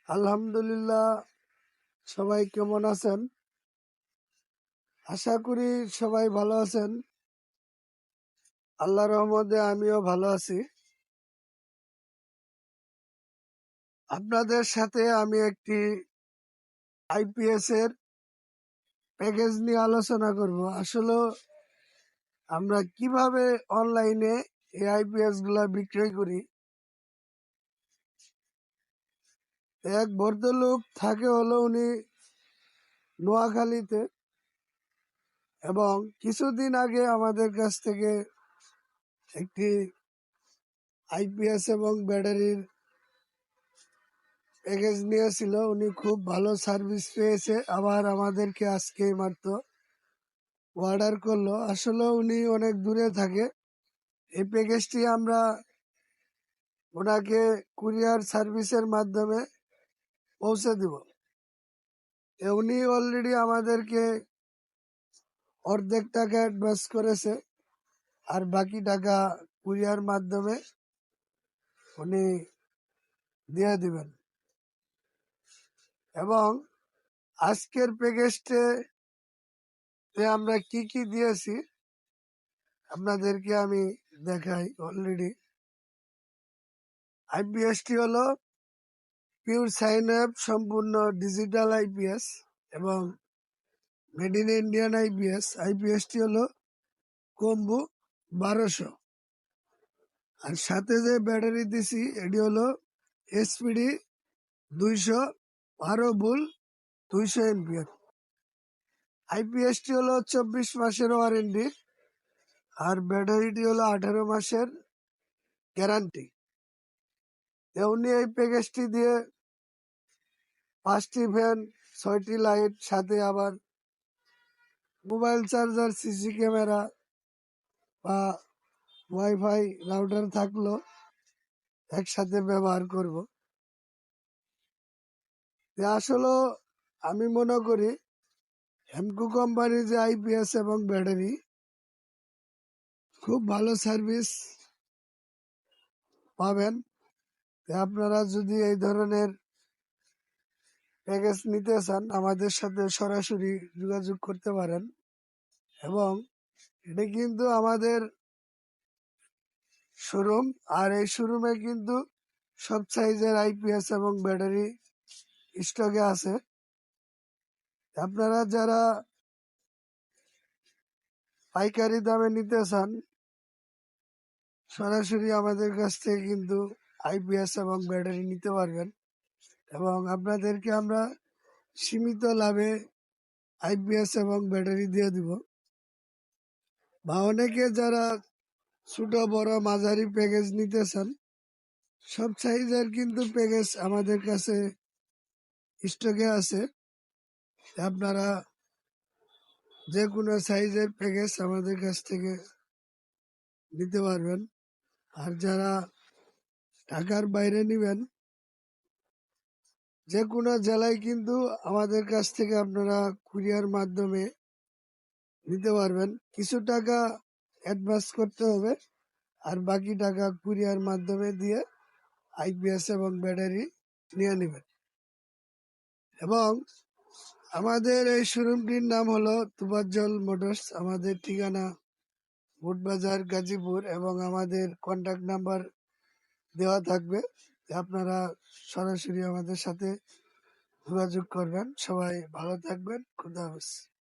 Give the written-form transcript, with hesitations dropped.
আলহামদুলিল্লাহ। সবাই কেমন আছেন? আশা করি সবাই ভালো আছেন। আল্লাহর রহমতে আমিও ভালো আছি। আপনাদের সাথে আমি একটি আইপিএস এর প্যাকেজ নিয়ে আলোচনা করব। আসলে আমরা কিভাবে অনলাইনে এই আইপিএস গুলা বিক্রয় করি। এক ভদ্রলোক থাকে হলো উনি নোয়াখালীতে, এবং কিছুদিন আগে আমাদের কাছ থেকে একটি আইপিএস এবং ব্যাটারির প্যাকেজ নিয়েছিল। উনি খুব ভালো সার্ভিস পেয়েছে, আবার আমাদেরকে আজকে মাত্র অর্ডার করলো। আসলে উনি অনেক দূরে থাকে। এই প্যাকেজটি আমরা ওনাকে কুরিয়ার সার্ভিসের মাধ্যমে পৌঁছে দিব। উনি অলরেডি আমাদেরকে অর্ধেক টাকা অ্যাডভান্স করেছে, আর বাকি টাকা কুরিয়ার মাধ্যমে উনি দিয়ে দিবেন। এবং আজকের প্যাকেজতে আমরা কি কি দিয়েছি আপনাদেরকে আমি দেখাই। অলরেডি আইপিএসটি হলো পিওর সাইন অ্যাপ সম্পূর্ণ ডিজিটাল আইপিএস এবং মেড ইন ইন্ডিয়ান আইপিএস। আইপিএসটি হলো কম্বু 1200, আর সাথে যে ব্যাটারি দিছি এটি হলো এসপিডি 212 200 এমপিএর। আইপিএসটি হলো 24 মাসের ওয়ারেন্টি, আর ব্যাটারিটি হলো 18 মাসের গ্যারান্টি। উনি এই প্যাকেজটি দিয়ে 5টি ফ্যান, 6টি লাইট, সাথে আবার মোবাইল চার্জার, সিসি ক্যামেরা বা ওয়াইফাই রাউটার থাকলো একসাথে ব্যবহার করব। আসলে আমি মনে করি হেমকো কোম্পানির যে আইপিএস এবং ব্যাটারি খুব ভালো সার্ভিস পাবেন। আপনারা যদি এই ধরনের প্যাকেজ নিতে চান আমাদের সাথে সরাসরি যোগাযোগ করতে পারেন। এবং এটা কিন্তু আমাদের শোরুম, আর এই শোরুমে কিন্তু সব সাইজের আইপিএস এবং ব্যাটারি স্টকে আছে। আপনারা যারা পাইকারি দামে নিতে চান সরাসরি আমাদের কাছ থেকে কিন্তু আইপিএস এবং ব্যাটারি নিতে পারবেন, এবং আপনাদেরকে আমরা সীমিত লাভে আইপিএস এবং ব্যাটারি দিয়ে দিব। বা অনেকে যারা ছোট বড় মাঝারি প্যাকেজ নিতে চান সব সাইজের কিন্তু প্যাকেজ আমাদের কাছে স্টকে আছে। আপনারা যে কোনো সাইজের প্যাকেজ আমাদের কাছ থেকে নিতে পারবেন। আর যারা ঢাকার বাইরে নিবেন যে কোনো জেলায় কিন্তু আমাদের কাছ থেকে আপনারা কুরিয়ার মাধ্যমে নিতে পারবেন। কিছু টাকা অ্যাডভান্স করতে হবে, আর বাকি টাকা কুরিয়ার মাধ্যমে দিয়ে আইপিএস এবং ব্যাটারি নিয়ে নেবেন। এবং আমাদের এই শোরুমটির নাম হলো তুফাজ্জল মোটরস। আমাদের ঠিকানা বুটবাজার, গাজীপুর, এবং আমাদের কন্ট্যাক্ট নাম্বার দেওয়া থাকবে। আপনারা সরাসরি আমাদের সাথে যোগাযোগ করবেন। সবাই ভালো থাকবেন। খুদা হাফেজ।